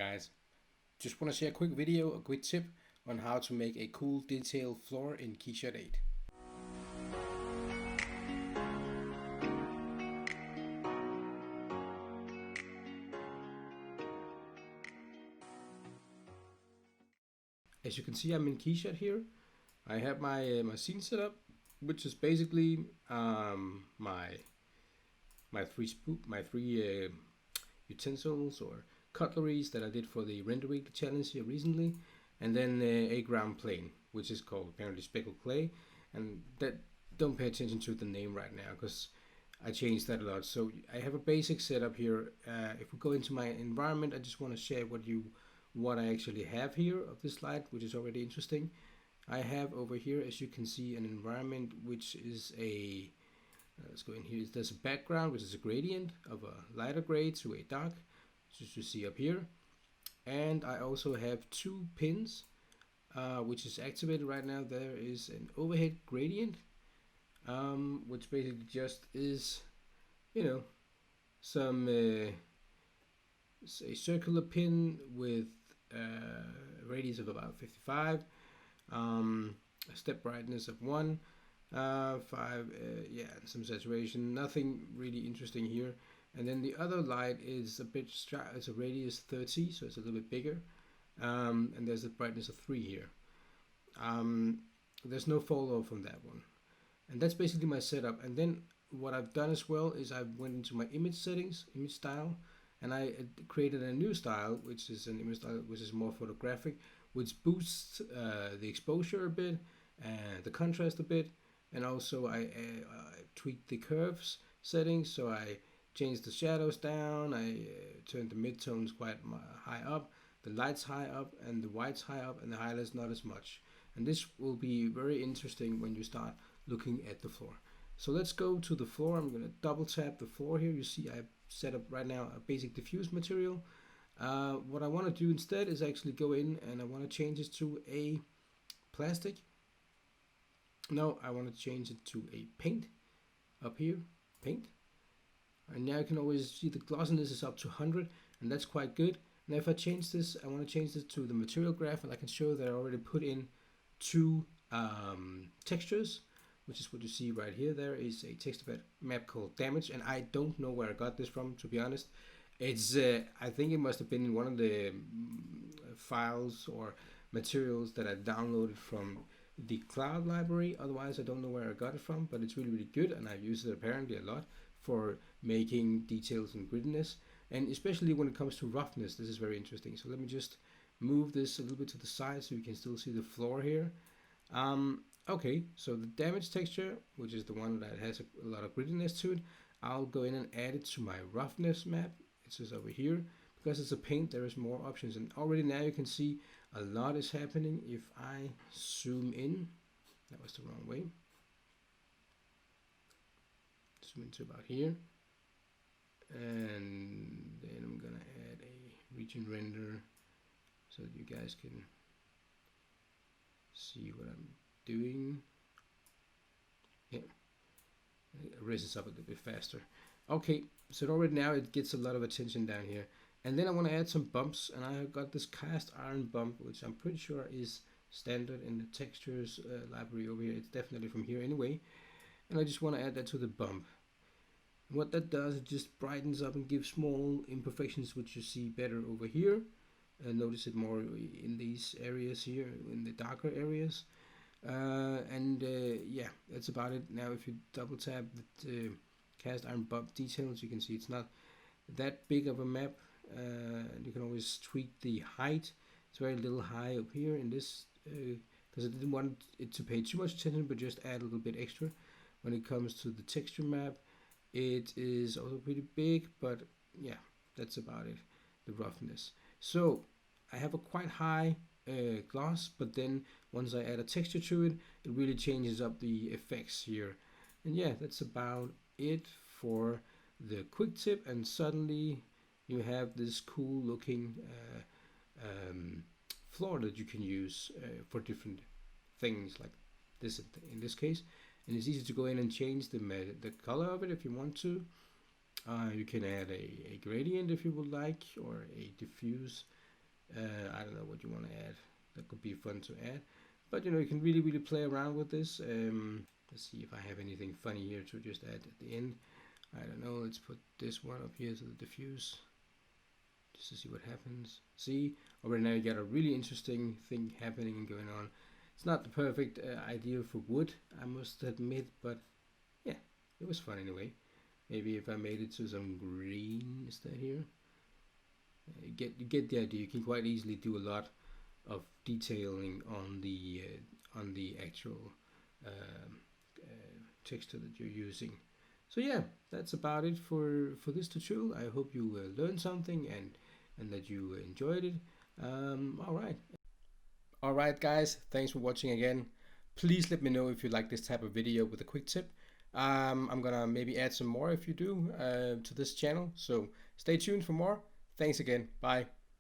Guys, just want to share a quick video, a quick tip on how to make a cool detailed floor in Keyshot 8. As you can see, I'm in Keyshot here. I have my scene set up, which is basically my three utensils or cutleries that I did for the rendering challenge here recently, and then a ground plane, which is called apparently speckled clay, and that don't pay attention to the name right now because I changed that a lot. So I have a basic setup here. If we go into my environment, I just want to share what I actually have here of this slide, which is already interesting. I have over here, as you can see, an environment which is a let's go in here. There's a background which is a gradient of a lighter gray to a dark, as you see up here, and I also have two pins which is activated right now. There is an overhead gradient which basically just is, you know, some a circular pin with a radius of about 55, a step brightness of 1, 5, yeah, and some saturation. Nothing really interesting here. And then the other light is it's a radius 30, so it's a little bit bigger, and there's a brightness of 3 here. There's no follow from that one, and that's basically my setup. And then what I've done as well is I went into my image settings, image style, and I created a new style, which is an image style which is more photographic, which boosts the exposure a bit and the contrast a bit, and also I tweaked the curves settings, so I changed the shadows down, I turned the midtones quite high up, the lights high up, and the whites high up, and the highlights not as much. And this will be very interesting when you start looking at the floor. So let's go to the floor. I'm going to double tap the floor here. You see I've set up right now a basic diffuse material. What I want to do instead is actually go in and I want to change this to a plastic. No, I want to change it to a paint up here, paint. And now you can always see the glossiness is up to 100, and that's quite good. Now if I change this, I want to change this to the material graph, and I can show that I already put in two textures, which is what you see right here. There is a texture map called damage, and I don't know where I got this from, to be honest. It's I think it must have been in one of the files or materials that I downloaded from the cloud library. Otherwise I don't know where I got it from, but it's really good, and I use it apparently a lot for making details and grittiness, and especially when it comes to roughness. This is very interesting. So let me just move this a little bit to the side so you can still see the floor here. Okay, so the damage texture, which is the one that has a lot of grittiness to it, I'll go in and add it to my roughness map. It's just over here. Because it's a paint, there is more options, and already now you can see a lot is happening. If I zoom in, that was the wrong way, zoom into about here, and then I'm gonna add a region render so that you guys can see what I'm doing. Yeah, it raises up a little bit faster. Okay, so already now it gets a lot of attention down here. And then I want to add some bumps, and I got this cast iron bump, which I'm pretty sure is standard in the textures library over here. It's definitely from here anyway. And I just want to add that to the bump. And what that does, it just brightens up and gives small imperfections, which you see better over here. Notice it more in these areas here, in the darker areas. Yeah, that's about it. Now if you double tap the cast iron bump details, you can see it's not that big of a map. You can always tweak the height. It's very little high up here in this because I didn't want it to pay too much attention, but just add a little bit extra. When it comes to the texture map, it is also pretty big, but yeah, that's about it, the roughness. So I have a quite high gloss, but then once I add a texture to it, it really changes up the effects here. And yeah, that's about it for the quick tip, and suddenly you have this cool looking floor that you can use for different things like this in this case. And it's easy to go in and change the color of it if you want to. You can add a gradient if you would like, or a diffuse I don't know what you want to add. That could be fun to add. But you can really play around with this. Let's see if I have anything funny here to just add at the end. I don't know. Let's put this one up here to the diffuse, just to see what happens. See, already now you got a really interesting thing happening and going on. It's not the perfect idea for wood, I must admit, but yeah, it was fun anyway. Maybe if I made it to some green instead here. You get the idea. You can quite easily do a lot of detailing on the actual texture that you're using. So yeah, that's about it for this tutorial. I hope you learned something and that you enjoyed it. All right, guys. Thanks for watching again. Please let me know if you like this type of video with a quick tip. I'm gonna maybe add some more if you do to this channel. So stay tuned for more. Thanks again. Bye.